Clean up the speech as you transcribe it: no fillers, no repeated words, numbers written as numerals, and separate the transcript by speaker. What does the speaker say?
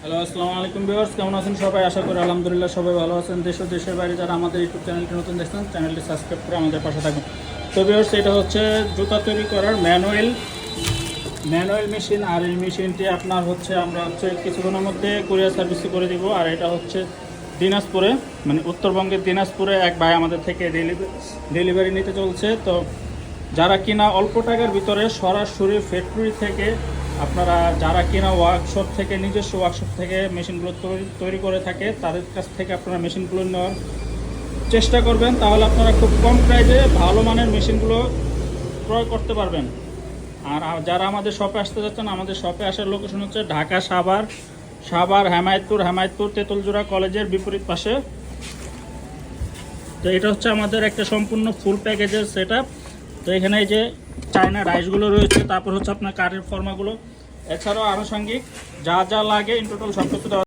Speaker 1: Hello, আসসালামু আলাইকুম viewers, কেমন আছেন সবাই? আশা করি আলহামদুলিল্লাহ সবাই ভালো আছেন। দেশ ও দেশের বাইরে যারা আমাদের ইউটিউব চ্যানেলটি নতুন দেখছেন, চ্যানেলটি সাবস্ক্রাইব করে আমাদের পাশে থাকবেন। তো ভিউয়ার্স, এটা হচ্ছে জুতা তৈরি করার ম্যানুয়াল মেশিন। আর এই মেশিনটি আপনার হচ্ছে আমরা কিছুক্ষণের মধ্যে কুরিয়ার সার্ভিস করে দিব। আর এটা হচ্ছে দিনাজপুরে, মানে উত্তরবঙ্গের দিনাজপুরে এক ভাই আমাদের থেকে ডেলিভারি নিতে চলছে। তো যারা কিনা অল্প টাকার ভিতরে সরাসরি ফ্যাক্টরি থেকে আপনারা যারা কিনা ওয়ার্কশপ থেকে নিজস্ব ওয়ার্কশপ থেকে মেশিনগুলো তৈরি করে থাকে, তাদের কাছ থেকে আপনারা মেশিনগুলো নেওয়ার চেষ্টা করবেন। তাহলে আপনারা খুব কম প্রাইসে ভালো মানের মেশিনগুলো ক্রয় করতে পারবেন। আর যারা আমাদের শপে আসতে যাচ্ছেন, আমাদের শপে আসার লোকেশন হচ্ছে ঢাকা সাভার হেমায়তপুর তেঁতুলজোড়া কলেজের বিপরীত পাশে। তো এটা হচ্ছে আমাদের একটা সম্পূর্ণ ফুল প্যাকেজের সেট আপ। তো এখানে এই যে চায়না রাইসগুলো রয়েছে, তারপর হচ্ছে আপনার কাঠের ফর্মাগুলো, এছাড়াও আনুষঙ্গিক যা যা লাগে ইন টোটাল সব কিছু দেওয়া